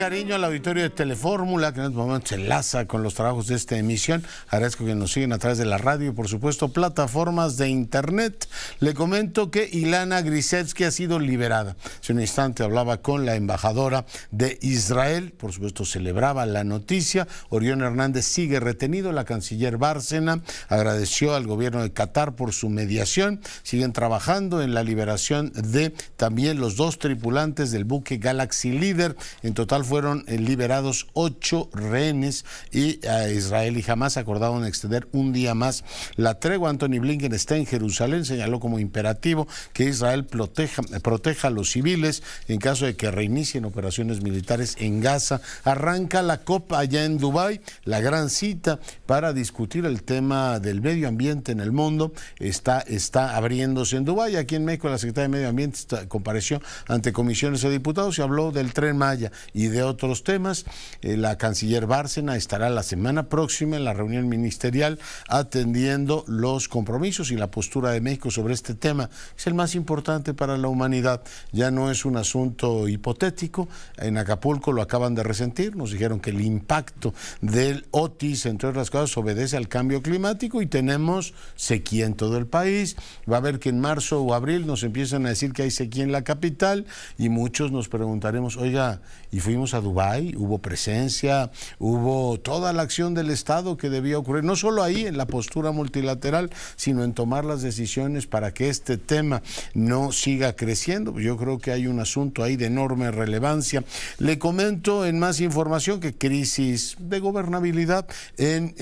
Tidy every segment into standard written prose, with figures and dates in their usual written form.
Cariño al auditorio de Telefórmula, que en este momento se enlaza con los trabajos de esta emisión. Agradezco que nos siguen a través de la radio y, por supuesto, plataformas de internet. Le comento que Ilana Grishevsky ha sido liberada. Hace un instante hablaba con la embajadora de Israel. Por supuesto, celebraba la noticia. Orión Hernández sigue retenido. La canciller Bárcena agradeció al gobierno de Qatar por su mediación. Siguen trabajando en la liberación de también los dos tripulantes del buque Galaxy Leader. En total fueron liberados 8 rehenes y Israel y Hamás acordaron extender un día más la tregua. Antony Blinken está en Jerusalén, señaló como imperativo que Israel proteja a los civiles en caso de que reinicien operaciones militares en Gaza. Arranca la COP allá en Dubái, la gran cita para discutir el tema del medio ambiente en el mundo. Está abriéndose en Dubái. Aquí en México la Secretaría de Medio Ambiente compareció ante comisiones de diputados y habló del Tren Maya y de otros temas. La canciller Bárcena estará la semana próxima en la reunión ministerial atendiendo los compromisos y la postura de México sobre este tema. Es el más importante para la humanidad. Ya no es un asunto hipotético. En Acapulco lo acaban de resentir. Nos dijeron que el impacto del Otis, entre otras cosas, obedece al cambio climático y tenemos sequía en todo el país. Va a haber que en marzo o abril nos empiezan a decir que hay sequía en la capital y muchos nos preguntaremos, oiga, ¿y fuimos a Dubái? ¿Hubo presencia? ¿Hubo toda la acción del Estado que debía ocurrir? No solo ahí en la postura multilateral, sino en tomar las decisiones para que este tema no siga creciendo. Yo creo que hay un asunto ahí de enorme relevancia. Le comento en más información que crisis de gobernabilidad en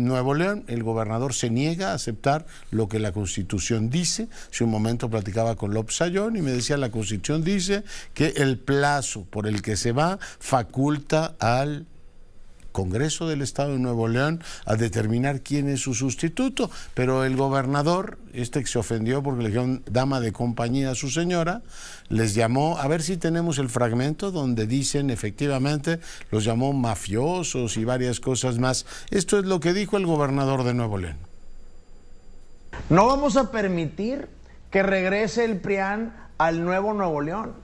Nuevo León. El gobernador se niega a aceptar lo que la Constitución dice. Hace un momento platicaba con López Ayón y me decía, la Constitución dice que el plazo por el que se va faculta al Congreso del Estado de Nuevo León a determinar quién es su sustituto, pero el gobernador, que se ofendió porque le dijeron dama de compañía a su señora, les llamó, a ver si tenemos el fragmento donde dicen efectivamente, los llamó mafiosos y varias cosas más. Esto es lo que dijo el gobernador de Nuevo León. No vamos a permitir que regrese el PRIAN al nuevo Nuevo León.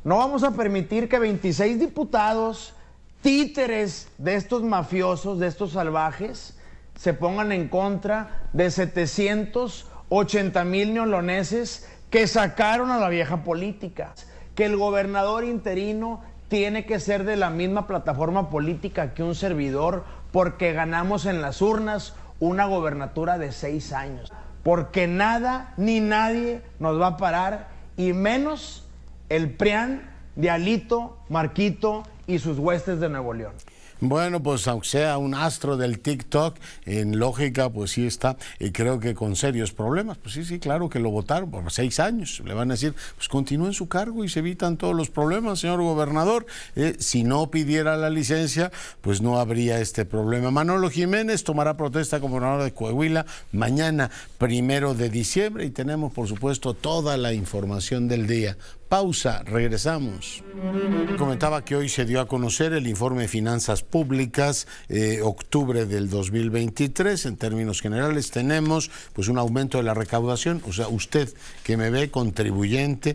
No vamos a permitir que 26 diputados títeres de estos mafiosos, de estos salvajes, se pongan en contra de 780,000 neoloneses que sacaron a la vieja política. Que el gobernador interino tiene que ser de la misma plataforma política que un servidor, porque ganamos en las urnas una gobernatura de 6 años. Porque nada ni nadie nos va a parar, y menos el PRIAN de Alito, Marquito y sus huestes de Nuevo León. Bueno, pues aunque sea un astro del TikTok, en lógica, pues sí está, y creo que con serios problemas. Pues sí, claro que lo votaron por 6 años. Le van a decir, pues continúe en su cargo y se evitan todos los problemas, señor gobernador. Si no pidiera la licencia, pues no habría este problema. Manolo Jiménez tomará protesta como gobernador de Coahuila mañana, 1 de diciembre, y tenemos, por supuesto, toda la información del día. Pausa, regresamos. Comentaba que hoy se dio a conocer el informe de finanzas públicas, octubre del 2023. En términos generales tenemos pues un aumento de la recaudación, o sea, usted que me ve contribuyenta,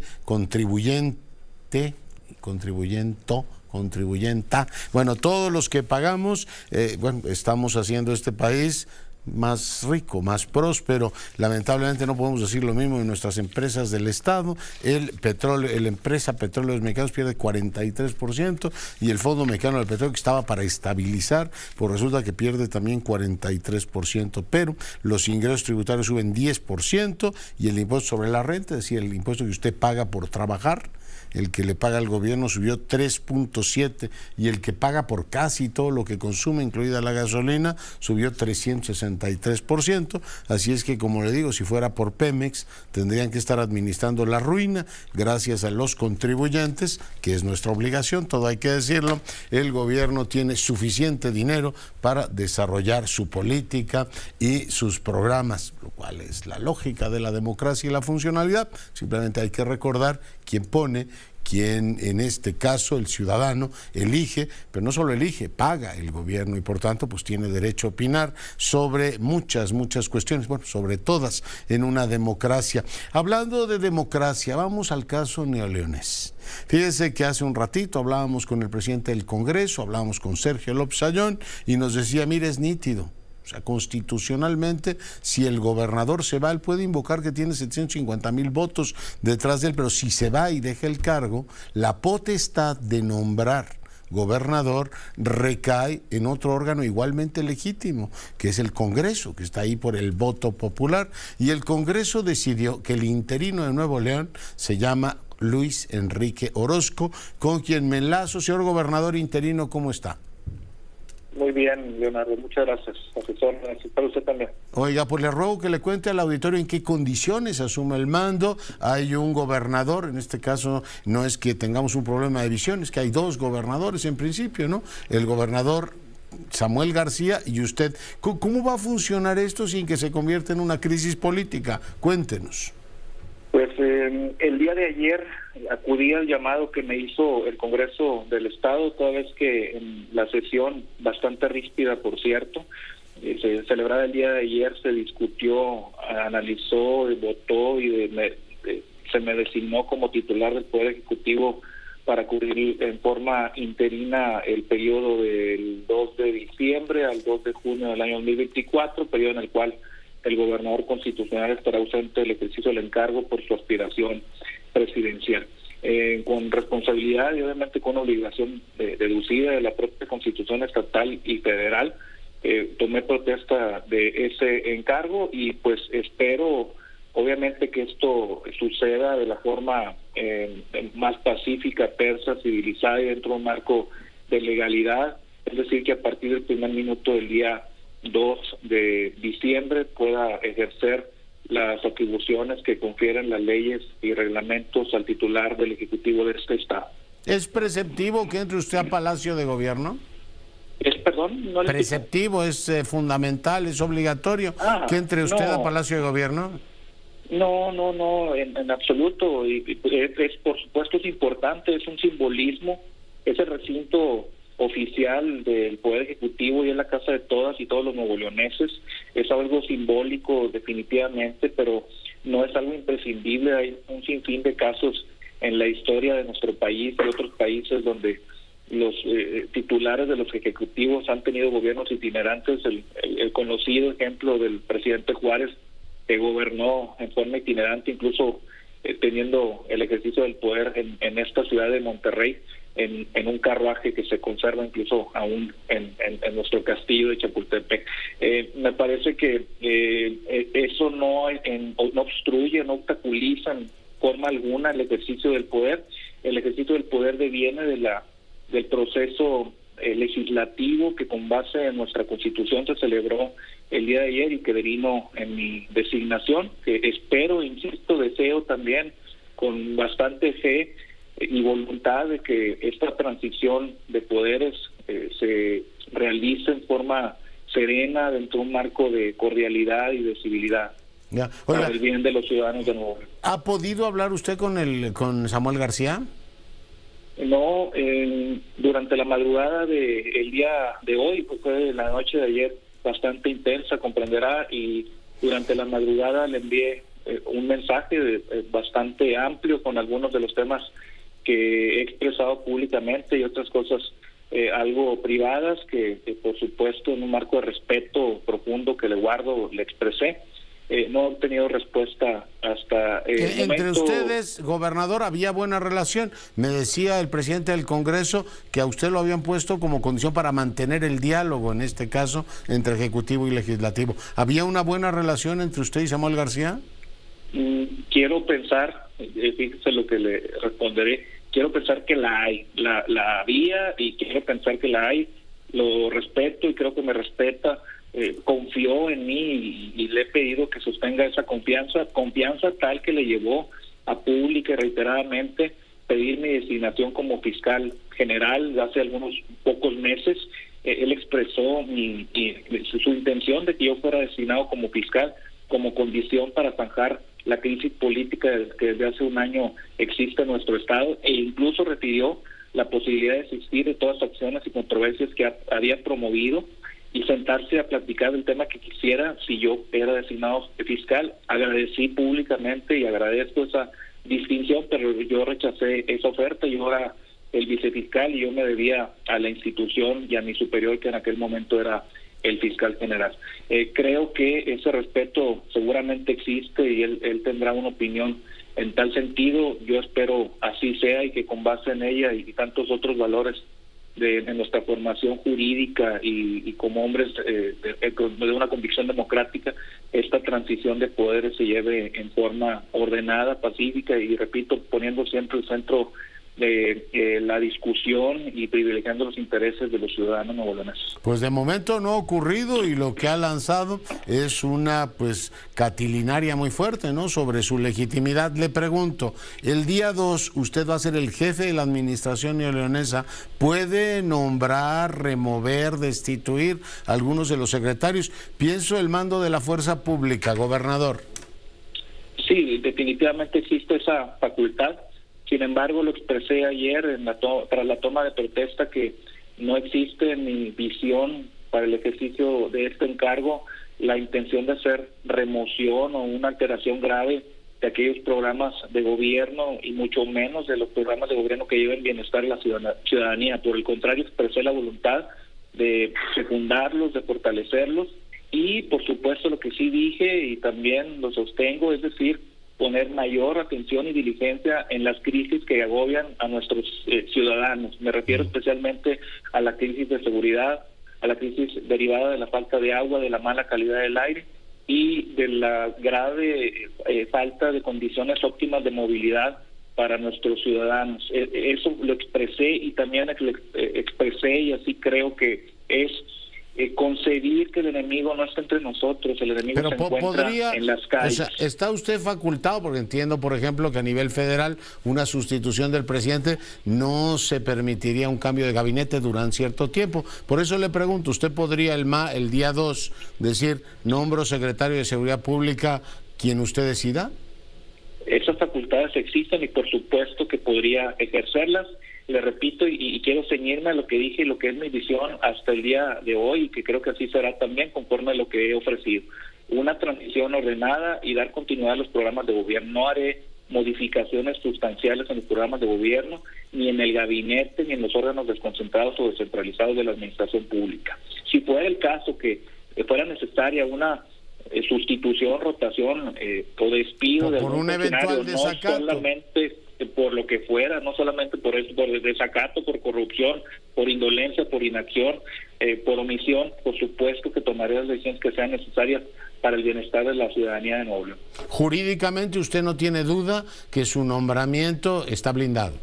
bueno, todos los que pagamos, estamos haciendo este país más rico, más próspero. Lamentablemente no podemos decir lo mismo de nuestras empresas del Estado. La empresa Petróleos Mexicanos pierde 43% y el Fondo Mexicano del Petróleo, que estaba para estabilizar, pues resulta que pierde también 43%, pero los ingresos tributarios suben 10% y el impuesto sobre la renta, es decir, el impuesto que usted paga por trabajar, el que le paga al gobierno, subió 3.7%, y el que paga por casi todo lo que consume, incluida la gasolina, subió 363%. Así es que, como le digo, si fuera por Pemex, tendrían que estar administrando la ruina. Gracias a los contribuyentes, que es nuestra obligación, todo hay que decirlo, el gobierno tiene suficiente dinero para desarrollar su política y sus programas, lo cual es la lógica de la democracia y la funcionalidad. Simplemente hay que recordar quién pone quien en este caso el ciudadano elige, pero no solo elige, paga el gobierno y por tanto pues tiene derecho a opinar sobre muchas cuestiones, bueno, sobre todas en una democracia. Hablando de democracia, vamos al caso neoleonés. Fíjese que hace un ratito hablábamos con el presidente del Congreso, hablábamos con Sergio López Ayllón y nos decía, mire, es nítido. O sea, constitucionalmente, si el gobernador se va, él puede invocar que tiene 750,000 votos detrás de él, pero si se va y deja el cargo, la potestad de nombrar gobernador recae en otro órgano igualmente legítimo, que es el Congreso, que está ahí por el voto popular, y el Congreso decidió que el interino de Nuevo León se llama Luis Enrique Orozco, con quien me enlazo. Señor gobernador interino, ¿cómo está? Muy bien, Leonardo, muchas gracias, asesor, para usted también. Oiga, pues le ruego que le cuente al auditorio en qué condiciones asume el mando. Hay un gobernador, en este caso no es que tengamos un problema de visión, es que hay dos gobernadores en principio, ¿no? El gobernador Samuel García y usted. ¿Cómo va a funcionar esto sin que se convierta en una crisis política? Cuéntenos. Pues el día de ayer acudí al llamado que me hizo el Congreso del Estado, toda vez que en la sesión, bastante ríspida por cierto, celebrada el día de ayer, se discutió, analizó, votó y se me designó como titular del Poder Ejecutivo para cubrir en forma interina el periodo del 2 de diciembre al 2 de junio del año 2024, periodo en el cual el gobernador constitucional estará ausente del ejercicio del encargo por su aspiración presidencial. Con responsabilidad y obviamente con obligación deducida de la propia Constitución estatal y federal, tomé protesta de ese encargo y pues espero obviamente que esto suceda de la forma más pacífica, tersa, civilizada y dentro de un marco de legalidad, es decir, que a partir del primer minuto del día 2 de diciembre pueda ejercer las atribuciones que confieren las leyes y reglamentos al titular del Ejecutivo de este Estado. ¿Es preceptivo que entre usted a Palacio de Gobierno? Perdón, no le preceptivo, es fundamental, es obligatorio que entre usted a Palacio de Gobierno. No, en absoluto. Y por supuesto es importante, es un simbolismo, es el recinto oficial del Poder Ejecutivo y es la casa de todas y todos los nuevoleoneses. Es algo simbólico definitivamente, pero no es algo imprescindible. Hay un sinfín de casos en la historia de nuestro país y otros países donde los titulares de los ejecutivos han tenido gobiernos itinerantes. El conocido ejemplo del presidente Juárez, que gobernó en forma itinerante, incluso teniendo el ejercicio del poder en esta ciudad de Monterrey, en un carruaje que se conserva incluso aún en nuestro castillo de Chapultepec. Me parece que eso no obstruye, no obstaculiza en forma alguna el ejercicio del poder. El ejercicio del poder deviene del proceso legislativo que con base en nuestra Constitución se celebró el día de ayer y que devino en mi designación, que espero, insisto, deseo también con bastante fe y voluntad de que esta transición de poderes se realice en forma serena dentro de un marco de cordialidad y de civilidad. Ya. Oiga, para el bien de los ciudadanos de Nuevo León. ¿Ha podido hablar usted con Samuel García? No, durante la madrugada del día de hoy, pues fue la noche de ayer bastante intensa, comprenderá, y durante la madrugada le envié un mensaje bastante amplio con algunos de los temas que he expresado públicamente y otras cosas algo privadas que por supuesto en un marco de respeto profundo que le guardo le expresé. No he obtenido respuesta hasta el momento. Entre ustedes, gobernador, había buena relación. Me decía el presidente del Congreso que a usted lo habían puesto como condición para mantener el diálogo, en este caso, entre Ejecutivo y Legislativo. ¿Había una buena relación entre usted y Samuel García? Quiero pensar, fíjese lo que le responderé, quiero pensar que la hay, la había y quiero pensar que la hay, lo respeto y creo que me respeta. Confió en mí y le he pedido que sostenga esa confianza tal que le llevó a pública y reiteradamente pedir mi designación como fiscal general hace algunos pocos meses. Él expresó su intención de que yo fuera designado como fiscal como condición para zanjar la crisis política que desde hace un año existe en nuestro estado, e incluso refirió la posibilidad de desistir de todas las acciones y controversias que había promovido y sentarse a platicar del tema que quisiera si yo era designado fiscal. Agradecí públicamente y agradezco esa distinción, pero yo rechacé esa oferta. Yo era el vicefiscal y yo me debía a la institución y a mi superior, que en aquel momento era el fiscal general. Creo que ese respeto seguramente existe y él tendrá una opinión en tal sentido. Yo espero así sea y que con base en ella y tantos otros valores de nuestra formación jurídica y como hombres de una convicción democrática, esta transición de poderes se lleve en forma ordenada, pacífica y, repito, poniendo siempre el centro de la discusión y privilegiando los intereses de los ciudadanos nuevoleoneses. Pues de momento no ha ocurrido y lo que ha lanzado es una catilinaria muy fuerte, ¿no?, sobre su legitimidad. Le pregunto, el día 2 usted va a ser el jefe de la administración neoleonesa, ¿puede nombrar, remover, destituir a algunos de los secretarios? Pienso el mando de la fuerza pública, gobernador. Sí, definitivamente existe esa facultad. Sin embargo, lo expresé ayer tras la toma de protesta, que no existe en mi visión para el ejercicio de este encargo la intención de hacer remoción o una alteración grave de aquellos programas de gobierno y mucho menos de los programas de gobierno que lleven bienestar a la ciudadanía. Por el contrario, expresé la voluntad de secundarlos, de fortalecerlos y, por supuesto, lo que sí dije y también lo sostengo, es decir, poner mayor atención y diligencia en las crisis que agobian a nuestros ciudadanos. Me refiero especialmente a la crisis de seguridad, a la crisis derivada de la falta de agua, de la mala calidad del aire y de la grave falta de condiciones óptimas de movilidad para nuestros ciudadanos. Eso lo expresé y también expresé, y así creo que es concebir que el enemigo no está entre nosotros, el enemigo se encuentra en las calles. O sea, ¿está usted facultado? Porque entiendo, por ejemplo, que a nivel federal una sustitución del presidente no se permitiría un cambio de gabinete durante cierto tiempo. Por eso le pregunto, ¿usted podría el día 2 decir, nombro secretario de Seguridad Pública quien usted decida? Esas facultades existen y por supuesto que podría ejercerlas. Le repito y quiero ceñirme a lo que dije y lo que es mi visión hasta el día de hoy, y que creo que así será también conforme a lo que he ofrecido. Una transición ordenada y dar continuidad a los programas de gobierno. No haré modificaciones sustanciales en los programas de gobierno, ni en el gabinete, ni en los órganos desconcentrados o descentralizados de la administración pública. Si fuera el caso que fuera necesaria una sustitución, rotación o despido de por un eventual desacato, no solamente por lo que fuera, no solamente por eso, por desacato, por corrupción, por indolencia, por inacción, por omisión, por supuesto que tomaré las decisiones que sean necesarias para el bienestar de la ciudadanía de Nuevo León. Jurídicamente usted no tiene duda que su nombramiento está blindado.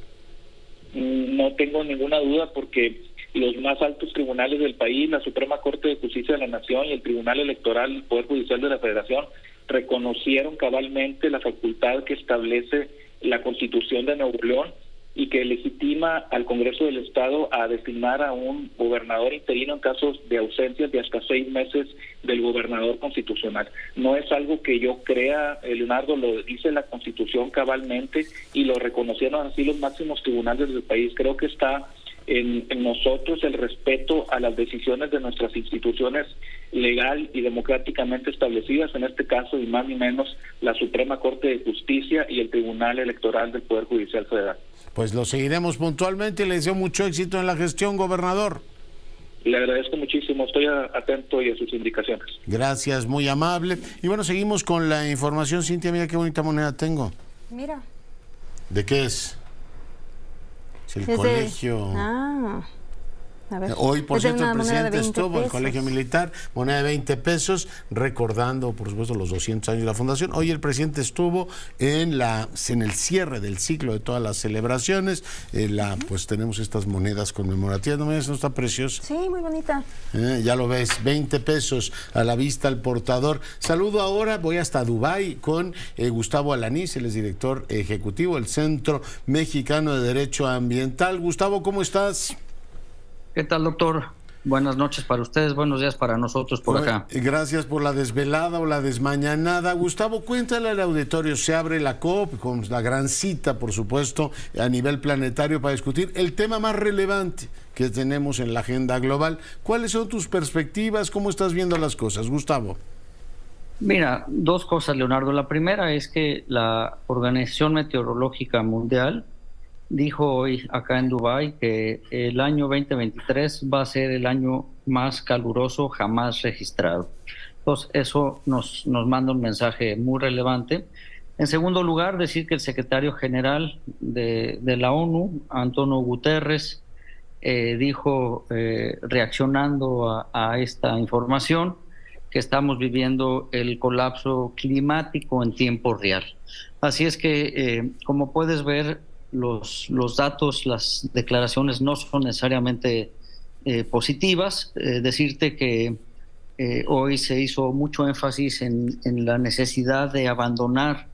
No tengo ninguna duda, porque los más altos tribunales del país, la Suprema Corte de Justicia de la Nación y el Tribunal Electoral del Poder Judicial de la Federación, reconocieron cabalmente la facultad que establece la Constitución de Nuevo León y que legitima al Congreso del Estado a designar a un gobernador interino en casos de ausencias de hasta 6 meses del gobernador constitucional. No es algo que yo crea, Leonardo, lo dice la Constitución cabalmente y lo reconocieron así los máximos tribunales del país. Creo que está en nosotros el respeto a las decisiones de nuestras instituciones legal y democráticamente establecidas, en este caso y más ni menos la Suprema Corte de Justicia y el Tribunal Electoral del Poder Judicial Federal. Pues lo seguiremos puntualmente y le deseo mucho éxito en la gestión, gobernador. Le agradezco muchísimo, estoy atento y a sus indicaciones. Gracias, muy amable. Y bueno, seguimos con la información. Cintia, mira qué bonita moneda tengo. Mira. ¿De qué es? Es el colegio. A ver. Hoy, por cierto, el presidente estuvo en el pesos. Colegio Militar, moneda de 20 pesos, recordando, por supuesto, los 200 años de la fundación. Hoy el presidente estuvo en el cierre del ciclo de todas las celebraciones. Pues tenemos estas monedas conmemorativas. ¿No ves? ¿No está preciosa? Sí, muy bonita. Ya lo ves, 20 pesos a la vista al portador. Saludo ahora, voy hasta Dubái con Gustavo Alanís, él es director ejecutivo del Centro Mexicano de Derecho Ambiental. Gustavo, ¿cómo estás? ¿Qué tal, doctor? Buenas noches para ustedes, buenos días para nosotros por acá. Gracias por la desvelada o la desmañanada. Gustavo, cuéntale al auditorio, se abre la COP, con la gran cita, por supuesto, a nivel planetario para discutir el tema más relevante que tenemos en la agenda global. ¿Cuáles son tus perspectivas? ¿Cómo estás viendo las cosas, Gustavo? Mira, dos cosas, Leonardo. La primera es que la Organización Meteorológica Mundial dijo hoy acá en Dubái que el año 2023 va a ser el año más caluroso jamás registrado. Entonces, eso nos manda un mensaje muy relevante. En segundo lugar, decir que el secretario general de la ONU, Antonio Guterres, dijo, reaccionando a esta información, que estamos viviendo el colapso climático en tiempo real. Así es que, como puedes ver, los datos, las declaraciones no son necesariamente positivas. Decirte que hoy se hizo mucho énfasis en la necesidad de abandonar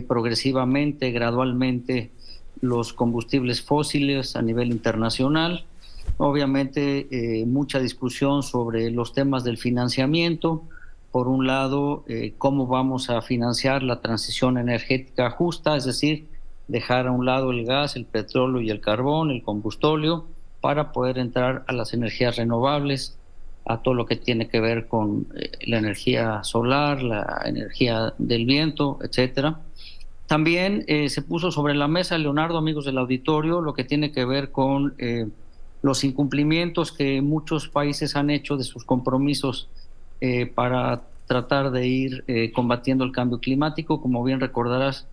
progresivamente, gradualmente, los combustibles fósiles a nivel internacional. Obviamente, mucha discusión sobre los temas del financiamiento. Por un lado, cómo vamos a financiar la transición energética justa, es decir, dejar a un lado el gas, el petróleo y el carbón, el combustóleo, para poder entrar a las energías renovables, a todo lo que tiene que ver con la energía solar, la energía del viento, etcétera. También se puso sobre la mesa, Leonardo, amigos del auditorio, lo que tiene que ver con los incumplimientos que muchos países han hecho de sus compromisos para tratar de ir combatiendo el cambio climático. Como bien recordarás,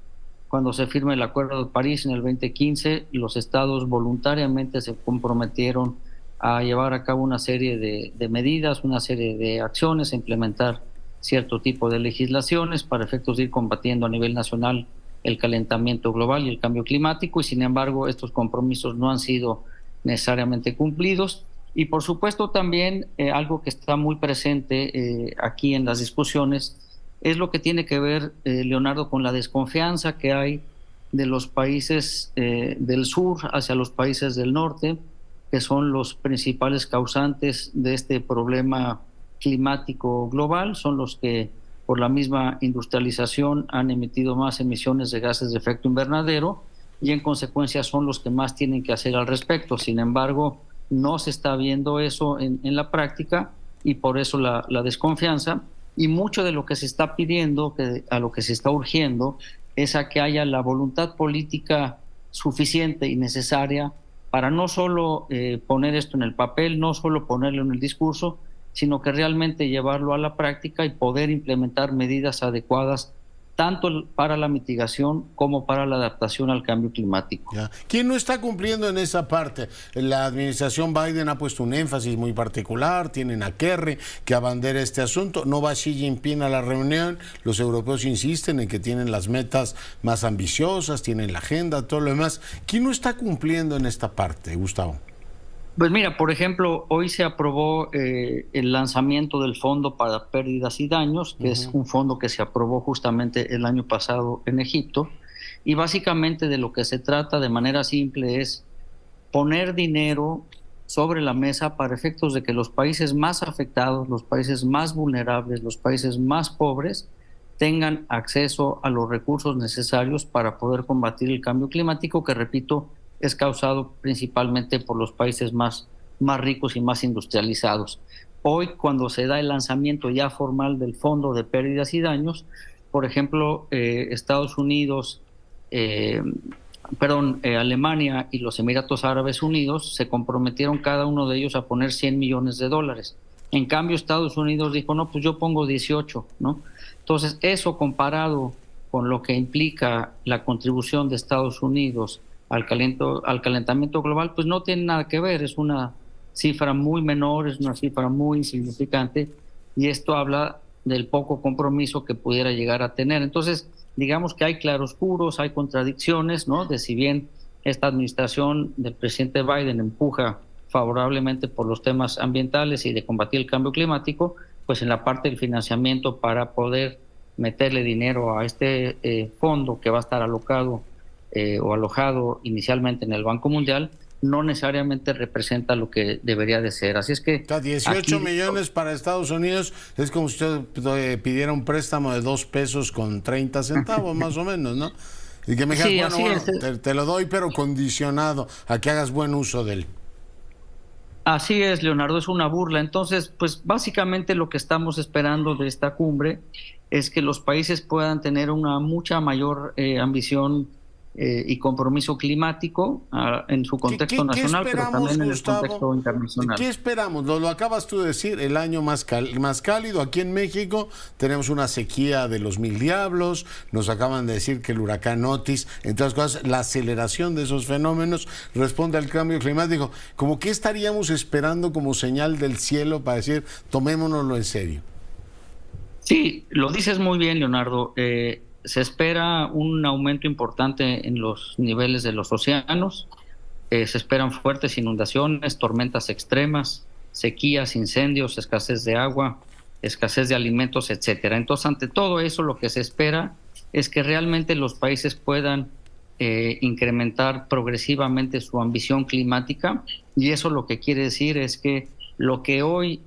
cuando se firma el Acuerdo de París en el 2015, los estados voluntariamente se comprometieron a llevar a cabo una serie de medidas, una serie de acciones, a implementar cierto tipo de legislaciones para efectos de ir combatiendo a nivel nacional el calentamiento global y el cambio climático, y sin embargo estos compromisos no han sido necesariamente cumplidos. Y por supuesto también algo que está muy presente aquí en las discusiones es lo que tiene que ver, Leonardo, con la desconfianza que hay de los países del sur hacia los países del norte, que son los principales causantes de este problema climático global, son los que por la misma industrialización han emitido más emisiones de gases de efecto invernadero y en consecuencia son los que más tienen que hacer al respecto. Sin embargo, no se está viendo eso en la práctica y por eso la desconfianza. Y mucho de lo que se está pidiendo, a lo que se está urgiendo, es a que haya la voluntad política suficiente y necesaria para no solo poner esto en el papel, no solo ponerlo en el discurso, sino que realmente llevarlo a la práctica y poder implementar medidas adecuadas tanto para la mitigación como para la adaptación al cambio climático. Ya. ¿Quién no está cumpliendo en esa parte? La administración Biden ha puesto un énfasis muy particular, tienen a Kerry que abandera este asunto, no va Xi Jinping a la reunión, los europeos insisten en que tienen las metas más ambiciosas, tienen la agenda, todo lo demás. ¿Quién no está cumpliendo en esta parte, Gustavo? Pues mira, por ejemplo, hoy se aprobó el lanzamiento del Fondo para Pérdidas y Daños, que es un fondo que se aprobó justamente el año pasado en Egipto, y básicamente de lo que se trata de manera simple es poner dinero sobre la mesa para efectos de que los países más afectados, los países más vulnerables, los países más pobres, tengan acceso a los recursos necesarios para poder combatir el cambio climático, que repito, es causado principalmente por los países más ricos y más industrializados. Hoy, cuando se da el lanzamiento ya formal del Fondo de Pérdidas y Daños, por ejemplo, Estados Unidos, Alemania y los Emiratos Árabes Unidos se comprometieron cada uno de ellos a poner $100 millones. En cambio, Estados Unidos dijo, no, pues yo pongo 18, ¿no? Entonces, eso comparado con lo que implica la contribución de Estados Unidos al calentamiento global, pues no tiene nada que ver, es una cifra muy menor, es una cifra muy insignificante, y esto habla del poco compromiso que pudiera llegar a tener. Entonces, digamos que hay claroscuros, hay contradicciones, ¿no? De si bien esta administración del presidente Biden empuja favorablemente por los temas ambientales y de combatir el cambio climático, pues en la parte del financiamiento para poder meterle dinero a este fondo que va a estar alocado o alojado inicialmente en el Banco Mundial, no necesariamente representa lo que debería de ser. Así es que... 18 aquí, millones para Estados Unidos es como si usted pidiera un préstamo de 2 pesos con 30 centavos, más o menos, ¿no? Y que me dijeras, sí, bueno, te lo doy, pero condicionado a que hagas buen uso de él. Así es, Leonardo, es una burla. Entonces, pues básicamente lo que estamos esperando de esta cumbre es que los países puedan tener una mucha mayor ambición y compromiso climático en su contexto nacional, pero también en el contexto internacional. ¿Qué esperamos? Lo acabas tú de decir, el año más cálido. Aquí en México tenemos una sequía de los 1000 diablos, nos acaban de decir que el huracán Otis, entre otras cosas, la aceleración de esos fenómenos responde al cambio climático. ¿Cómo qué estaríamos esperando como señal del cielo para decir, tomémonoslo en serio? Sí, lo dices muy bien, Leonardo. Se espera un aumento importante en los niveles de los océanos, se esperan fuertes inundaciones, tormentas extremas, sequías, incendios, escasez de agua, escasez de alimentos, etcétera. Entonces, ante todo eso, lo que se espera es que realmente los países puedan incrementar progresivamente su ambición climática, y eso lo que quiere decir es que lo que hoy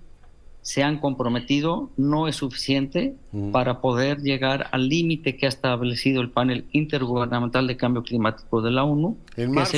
se han comprometido no es suficiente para poder llegar al límite que ha establecido el panel intergubernamental de cambio climático de la ONU, que es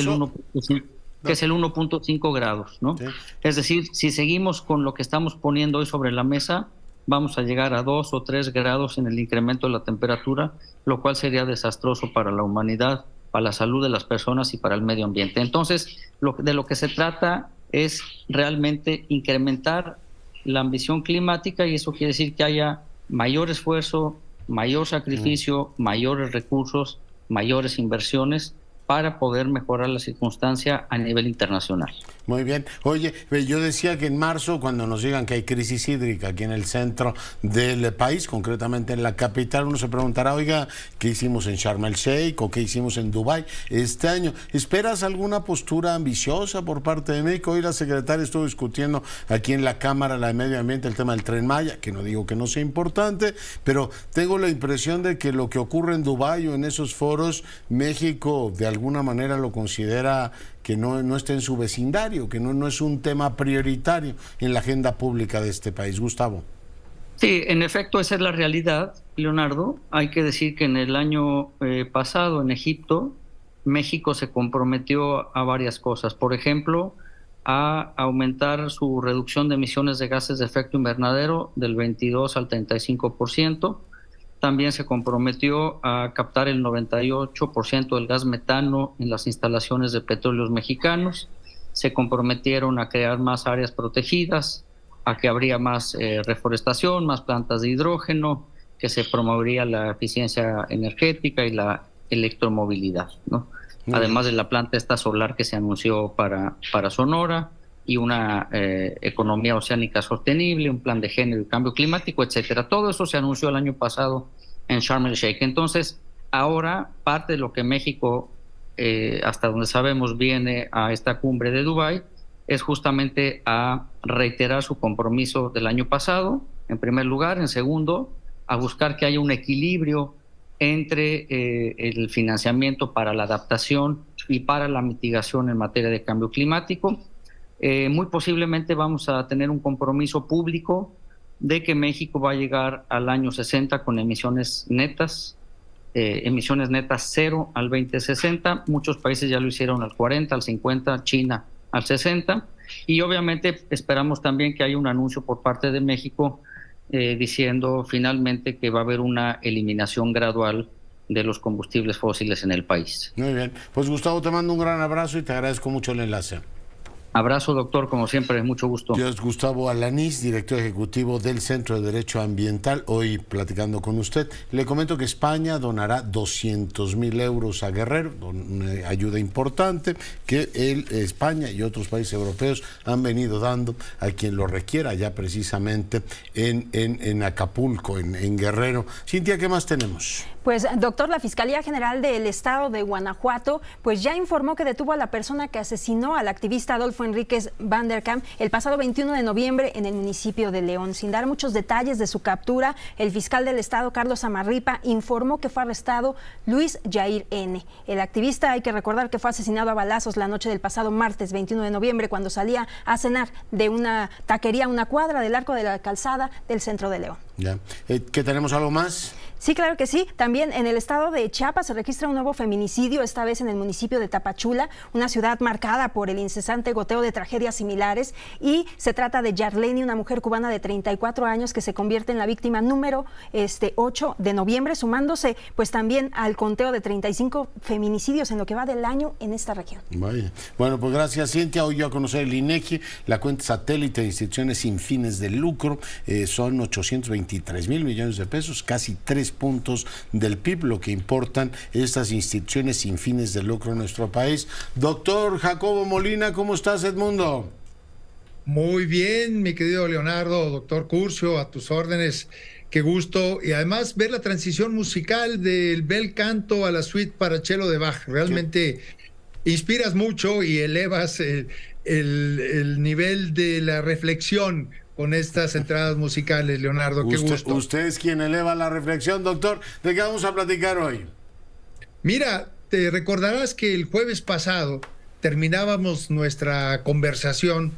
el 1.5 grados, ¿no? Sí. Es decir, si seguimos con lo que estamos poniendo hoy sobre la mesa, vamos a llegar a 2 o 3 grados en el incremento de la temperatura, lo cual sería desastroso para la humanidad, para la salud de las personas y para el medio ambiente. Entonces, de lo que se trata es realmente incrementar la ambición climática, y eso quiere decir que haya mayor esfuerzo, mayor sacrificio, mayores recursos, mayores inversiones para poder mejorar la circunstancia a nivel internacional. Muy bien. Oye, yo decía que en marzo, cuando nos digan que hay crisis hídrica aquí en el centro del país, concretamente en la capital, uno se preguntará, oiga, ¿qué hicimos en Sharm el Sheikh o qué hicimos en Dubái este año? ¿Esperas alguna postura ambiciosa por parte de México? Hoy la secretaria estuvo discutiendo aquí en la Cámara, la de Medio Ambiente, el tema del Tren Maya, que no digo que no sea importante, pero tengo la impresión de que lo que ocurre en Dubái o en esos foros, México de alguna manera lo considera que no está en su vecindario, que no es un tema prioritario en la agenda pública de este país. Gustavo. Sí, en efecto, esa es la realidad, Leonardo. Hay que decir que en el año pasado en Egipto, México se comprometió a varias cosas. Por ejemplo, a aumentar su reducción de emisiones de gases de efecto invernadero del 22 al 35%. También se comprometió a captar el 98% del gas metano en las instalaciones de petróleos mexicanos. Se comprometieron a crear más áreas protegidas, a que habría más reforestación, más plantas de hidrógeno, que se promovería la eficiencia energética y la electromovilidad, ¿no? Además de la planta esta solar que se anunció para Sonora, y una economía oceánica sostenible, un plan de género y cambio climático, etcétera. Todo eso se anunció el año pasado en Sharm el Sheikh. Entonces, ahora parte de lo que México, hasta donde sabemos, viene a esta cumbre de Dubái, es justamente a reiterar su compromiso del año pasado, en primer lugar. En segundo, a buscar que haya un equilibrio entre el financiamiento para la adaptación y para la mitigación en materia de cambio climático. Muy posiblemente vamos a tener un compromiso público de que México va a llegar al año 60 con emisiones netas cero al 2060. Muchos países ya lo hicieron al 40, al 50, China al 60. Y obviamente esperamos también que haya un anuncio por parte de México diciendo finalmente que va a haber una eliminación gradual de los combustibles fósiles en el país. Muy bien. Pues Gustavo, te mando un gran abrazo y te agradezco mucho el enlace. Abrazo, doctor, como siempre, mucho gusto. Yo es Gustavo Alanís, director ejecutivo del Centro de Derecho Ambiental, hoy platicando con usted. Le comento que España donará 200,000 euros a Guerrero, una ayuda importante que España y otros países europeos han venido dando a quien lo requiera, ya precisamente en Acapulco, en Guerrero. Cintia, ¿qué más tenemos? Pues, doctor, la Fiscalía General del Estado de Guanajuato pues ya informó que detuvo a la persona que asesinó al activista Adolfo Enríquez Van der Kamp el pasado 21 de noviembre en el municipio de León. Sin dar muchos detalles de su captura, el fiscal del Estado, Carlos Amarripa, informó que fue arrestado Luis Jair N. El activista, hay que recordar que fue asesinado a balazos la noche del pasado martes 21 de noviembre cuando salía a cenar de una taquería a una cuadra del Arco de la Calzada del centro de León. Ya. ¿Que tenemos algo más? Sí, claro que sí. También en el estado de Chiapas se registra un nuevo feminicidio, esta vez en el municipio de Tapachula, una ciudad marcada por el incesante goteo de tragedias similares, y se trata de Yarleni, una mujer cubana de 34 años que se convierte en la víctima número 8 de noviembre, sumándose pues también al conteo de 35 feminicidios en lo que va del año en esta región. Vaya. Bueno, pues gracias, Cintia. Hoy yo a conocer el INEGI, la cuenta satélite de instituciones sin fines de lucro, son 823,000 millones de pesos, casi 3 puntos del PIB, lo que importan estas instituciones sin fines de lucro en nuestro país. Doctor Jacobo Molina, ¿cómo estás, Edmundo? Muy bien, mi querido Leonardo, doctor Curcio, a tus órdenes. Qué gusto. Y además ver la transición musical del bel canto a la suite para cello de Bach. Realmente inspiras mucho y elevas el nivel de la reflexión con estas entradas musicales, Leonardo. Qué gusto. Usted es quien eleva la reflexión, doctor. ¿De qué vamos a platicar hoy? Mira, te recordarás que el jueves pasado terminábamos nuestra conversación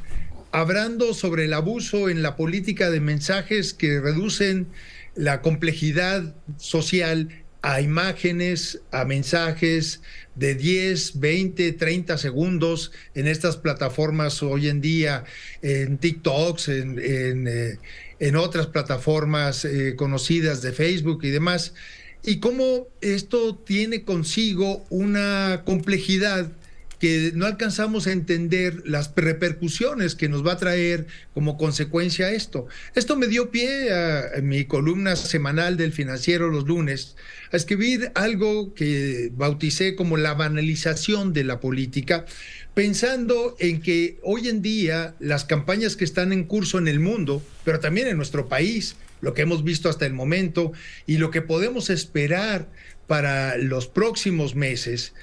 hablando sobre el abuso en la política de mensajes que reducen la complejidad social a imágenes, a mensajes de 10, 20, 30 segundos en estas plataformas hoy en día, en TikToks, en otras plataformas conocidas de Facebook y demás, y cómo esto tiene consigo una complejidad que no alcanzamos a entender las repercusiones que nos va a traer como consecuencia a esto. Esto me dio pie a mi columna semanal del Financiero los lunes a escribir algo que bauticé como la banalización de la política, pensando en que hoy en día las campañas que están en curso en el mundo, pero también en nuestro país, lo que hemos visto hasta el momento y lo que podemos esperar para los próximos meses,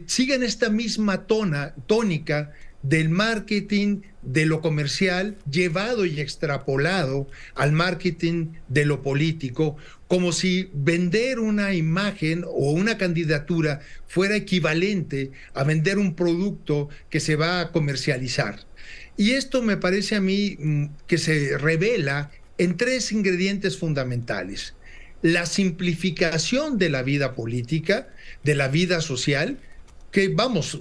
sigan esta misma tónica del marketing de lo comercial llevado y extrapolado al marketing de lo político, como si vender una imagen o una candidatura fuera equivalente a vender un producto que se va a comercializar. Y esto me parece a mí que se revela en 3 ingredientes fundamentales: la simplificación de la vida política, de la vida social, que vamos,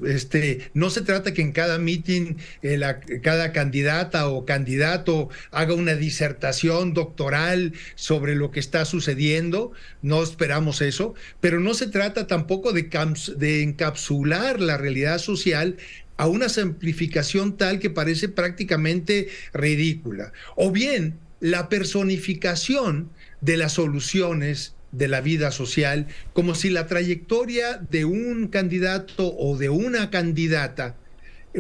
no se trata que en cada meeting cada candidata o candidato haga una disertación doctoral sobre lo que está sucediendo, no esperamos eso, pero no se trata tampoco de encapsular la realidad social a una simplificación tal que parece prácticamente ridícula, o bien la personificación de las soluciones de la vida social, como si la trayectoria de un candidato o de una candidata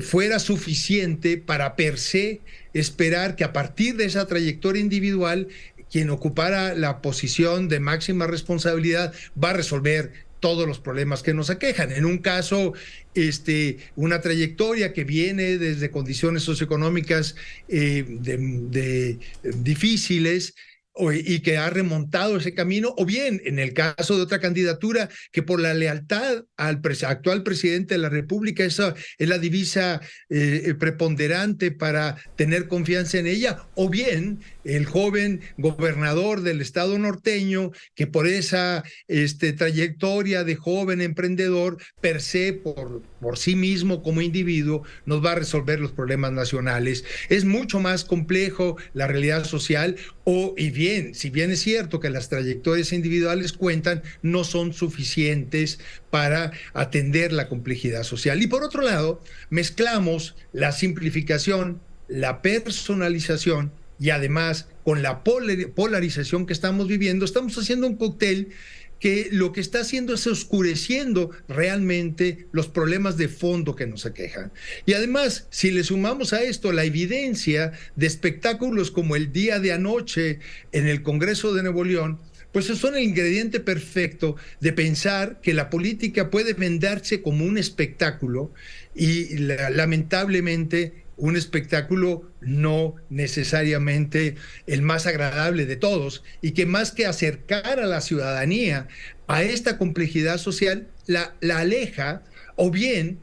fuera suficiente para per se esperar que a partir de esa trayectoria individual quien ocupara la posición de máxima responsabilidad va a resolver todos los problemas que nos aquejan. En un caso, una trayectoria que viene desde condiciones socioeconómicas difíciles, y que ha remontado ese camino, o bien en el caso de otra candidatura que por la lealtad al actual presidente de la República, esa es la divisa preponderante para tener confianza en ella, o bien el joven gobernador del estado norteño que por esa trayectoria de joven emprendedor per se, por sí mismo como individuo, nos va a resolver los problemas nacionales. Es mucho más complejo la realidad social, si bien es cierto que las trayectorias individuales cuentan, no son suficientes para atender la complejidad social. Y por otro lado, mezclamos la simplificación, la personalización y además con la polarización que estamos viviendo, estamos haciendo un cóctel que lo que está haciendo es oscureciendo realmente los problemas de fondo que nos aquejan. Y además, si le sumamos a esto la evidencia de espectáculos como el día de anoche en el Congreso de Nuevo León, pues son el ingrediente perfecto de pensar que la política puede venderse como un espectáculo y lamentablemente un espectáculo no necesariamente el más agradable de todos, y que más que acercar a la ciudadanía a esta complejidad social, la aleja, o bien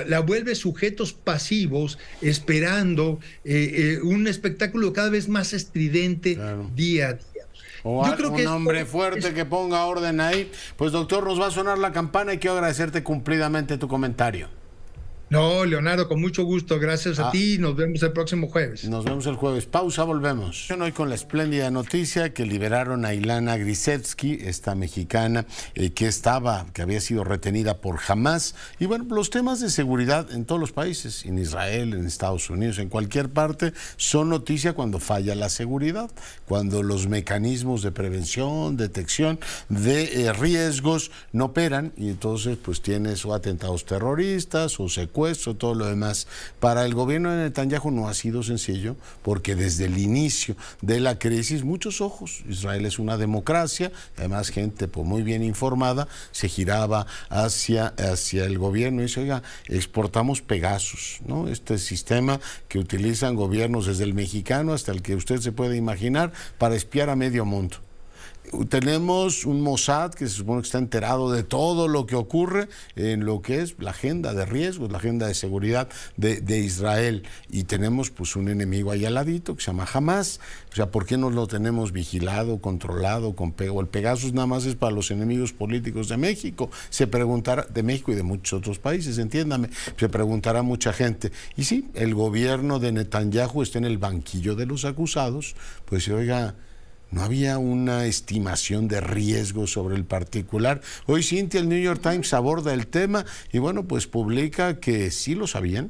la vuelve sujetos pasivos esperando un espectáculo cada vez más estridente, claro, día a día. O yo creo que un hombre fuerte que ponga orden ahí. Pues doctor, nos va a sonar la campana y quiero agradecerte cumplidamente tu comentario. No, Leonardo, con mucho gusto, gracias a ti, nos vemos el próximo jueves. Nos vemos el jueves, pausa, volvemos. Hoy con la espléndida noticia que liberaron a Ilana Grishevsky, esta mexicana que había sido retenida por Hamás. Y bueno, los temas de seguridad en todos los países, en Israel, en Estados Unidos, en cualquier parte, son noticia cuando falla la seguridad, cuando los mecanismos de prevención, detección de riesgos no operan, y entonces pues tienes o atentados terroristas o secuestros, todo lo demás. Para el gobierno de Netanyahu no ha sido sencillo, porque desde el inicio de la crisis, muchos ojos, Israel es una democracia, además gente pues, muy bien informada, se giraba hacia el gobierno y dice, oiga, exportamos Pegasus, ¿no? Este sistema que utilizan gobiernos desde el mexicano hasta el que usted se puede imaginar para espiar a medio mundo. Tenemos un Mossad que se supone que está enterado de todo lo que ocurre en lo que es la agenda de riesgos, la agenda de seguridad de Israel, y tenemos pues un enemigo ahí al ladito que se llama Hamás. O sea, ¿por qué no lo tenemos vigilado, controlado con el Pegasus? Nada más es para los enemigos políticos de México. Se preguntará, de México y de muchos otros países, entiéndame, se preguntará mucha gente. Y sí, el gobierno de Netanyahu está en el banquillo de los acusados, pues se oiga, ¿no había una estimación de riesgo sobre el particular? Hoy, Cintia, el New York Times aborda el tema y bueno, pues publica que sí lo sabían.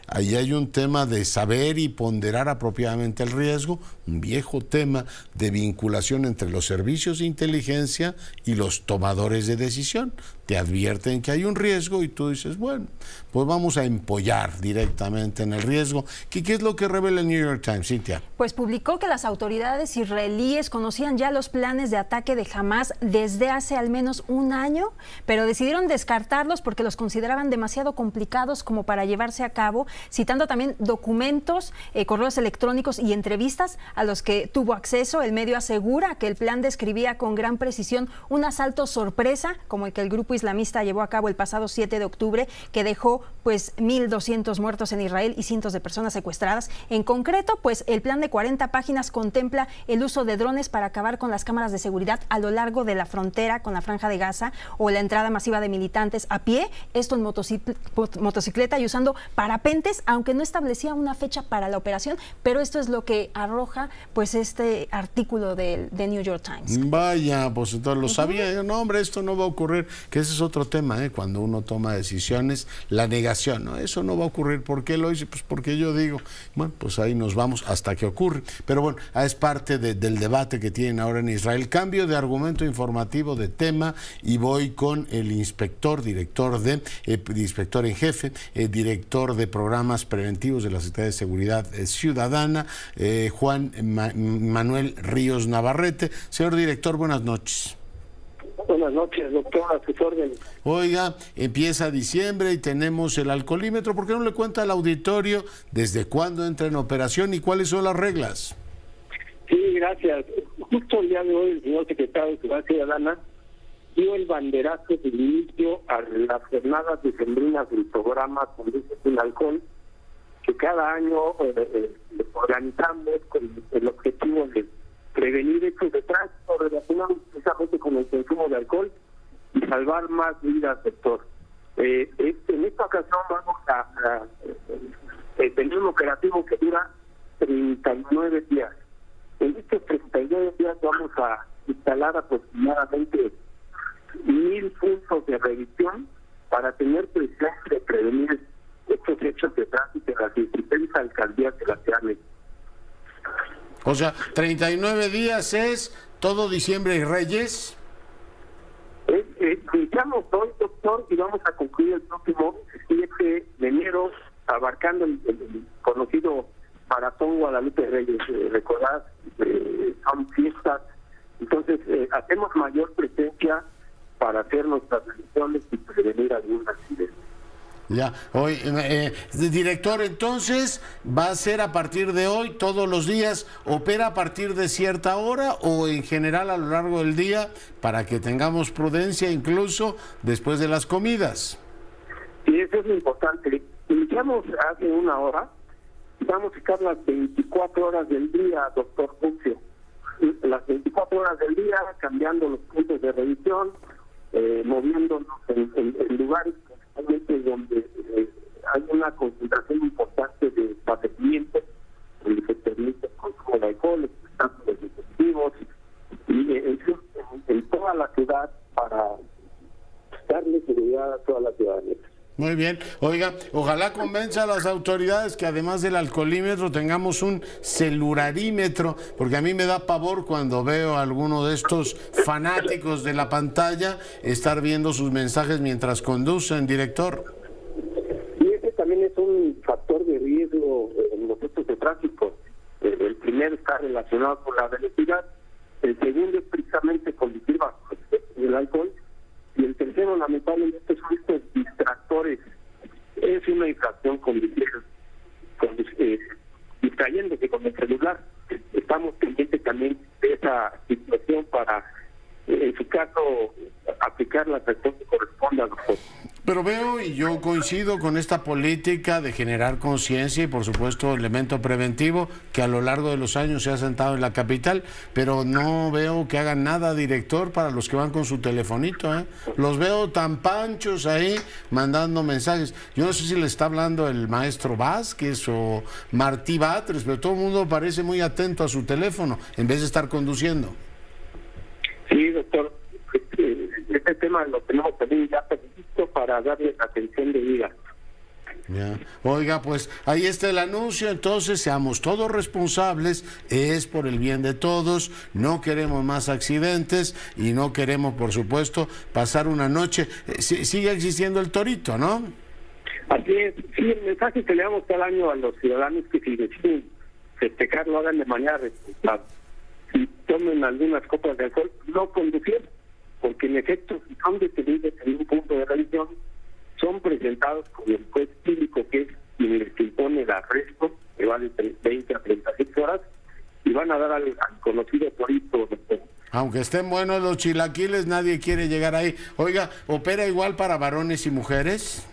Ahí hay un tema de saber y ponderar apropiadamente el riesgo, un viejo tema de vinculación entre los servicios de inteligencia y los tomadores de decisión. Te advierten que hay un riesgo y tú dices, bueno, pues vamos a empollar directamente en el riesgo. ¿Qué es lo que revela el New York Times, Cintia? Pues publicó que las autoridades israelíes conocían ya los planes de ataque de Hamás desde hace al menos un año, pero decidieron descartarlos porque los consideraban demasiado complicados como para llevarse a cabo, citando también documentos, correos electrónicos y entrevistas a los que tuvo acceso. El medio asegura que el plan describía con gran precisión un asalto sorpresa, como el que el grupo islamista llevó a cabo el pasado 7 de octubre, que dejó pues 1.200 muertos en Israel y cientos de personas secuestradas. En concreto, pues el plan de 40 páginas contempla el uso de drones para acabar con las cámaras de seguridad a lo largo de la frontera con la Franja de Gaza, o la entrada masiva de militantes a pie, esto en motocicleta y usando parapentes, aunque no establecía una fecha para la operación, pero esto es lo que arroja pues este artículo de New York Times. Vaya, pues entonces lo sabía. No, hombre, esto no va a ocurrir, que ese es otro tema, cuando uno toma decisiones, la negación, ¿no? Eso no va a ocurrir. ¿Por qué lo hice? Pues porque yo digo, bueno, pues ahí nos vamos hasta que ocurre. Pero bueno, es parte del debate que tienen ahora en Israel. Cambio de argumento informativo de tema y voy con el inspector en jefe, director de programas preventivos de la Secretaría de Seguridad Ciudadana, Juan Manuel Ríos Navarrete. Señor director, buenas noches. Buenas noches, doctor, a sus órdenes. Oiga, empieza diciembre y tenemos el alcoholímetro. ¿Por qué no le cuenta al auditorio desde cuándo entra en operación y cuáles son las reglas? Sí, gracias. Justo el día de hoy el señor secretario de Seguridad Ciudadana dio el banderazo de inicio a las jornadas decembrinas del programa Conduce sin Alcohol, que cada año organizamos con el objetivo de prevenir hechos de tránsito relacionados precisamente con el consumo de alcohol y salvar más vidas, doctor. En esta ocasión vamos a tener un operativo que dura 39 días. En estos 39 días vamos a instalar aproximadamente 1,000 puntos de revisión para tener presencia de prevenir estos hechos de tránsito en las distintas alcaldías de la Ciudad de México. O sea, 39 días es todo diciembre y Reyes. Iniciamos hoy, doctor, y vamos a concluir el próximo 7 de enero, abarcando el conocido Maratón Guadalupe Reyes. Recordad, son fiestas Entonces, hacemos mayor presencia para hacer nuestras revisiones y prevenir algún accidente. Ya, hoy, director, entonces, ¿va a ser a partir de hoy, todos los días, opera a partir de cierta hora o en general a lo largo del día para que tengamos prudencia incluso después de las comidas? Sí, eso es lo importante. Iniciamos hace una hora, vamos a estar las 24 horas del día, doctor Bucio. Las 24 horas del día, cambiando los puntos de revisión, moviéndonos en lugares donde hay una concentración importante de padecimientos, donde se permite el consumo de alcohol, espectáculos deportivos, y en toda la ciudad para darle seguridad a toda la ciudadanía. Muy bien. Oiga, ojalá convenza a las autoridades que además del alcoholímetro tengamos un celularímetro, porque a mí me da pavor cuando veo a alguno de estos fanáticos de la pantalla estar viendo sus mensajes mientras conducen, director. Y ese también es un factor de riesgo en los hechos de tráfico. El primero está relacionado con la velocidad, el segundo es precisamente conducir bajo el alcohol, y el tercero, lamentablemente, son estos distractores. Es una infracción distrayéndose con el celular. Estamos pendientes también de esa situación para, en su caso, aplicar la sanción que corresponda, doctor. Pero veo, y yo coincido con esta política de generar conciencia y por supuesto elemento preventivo que a lo largo de los años se ha sentado en la capital, pero no veo que hagan nada, director, para los que van con su telefonito, ¿eh? Los veo tan panchos ahí mandando mensajes. Yo no sé si le está hablando el maestro Vázquez o Martí Batres, pero todo el mundo parece muy atento a su teléfono en vez de estar conduciendo. Sí, doctor. Este tema lo tenemos también ya previsto para darle atención debida. Ya. Oiga, pues ahí está el anuncio, entonces seamos todos responsables, es por el bien de todos, no queremos más accidentes y no queremos, por supuesto, pasar una noche. Sigue existiendo el torito, ¿no? Así es, sí, el mensaje que le damos cada año a los ciudadanos que si deciden festejar lo hagan de manera responsable. Si tomen algunas copas de alcohol, no conducir, porque en efecto, si son detenidos en un punto de revisión, son presentados con el juez cívico, que es quien les impone el arresto, que va de 20 a 36 horas, y van a dar al conocido torito. Aunque estén buenos los chilaquiles, nadie quiere llegar ahí. Oiga, ¿opera igual para varones y mujeres?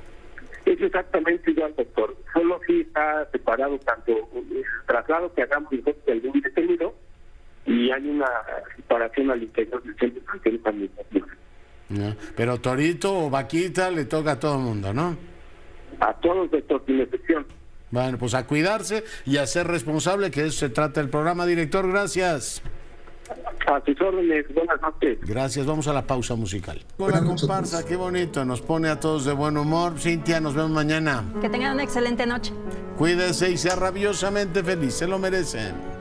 Es exactamente igual, doctor. Solo si está separado tanto el traslado que hagamos de algún detenido, y hay una separación al interior del centro de administración. Pero torito o vaquita le toca a todo el mundo, ¿no? A todos, doctor, sin excepción. Bueno, pues a cuidarse y a ser responsable, que de eso se trata el programa. Director, gracias. A sus órdenes, buenas noches. Gracias, vamos a la pausa musical. Con la comparsa, qué bonito, nos pone a todos de buen humor. Cintia, nos vemos mañana. Que tengan una excelente noche. Cuídese y sea rabiosamente feliz, se lo merecen.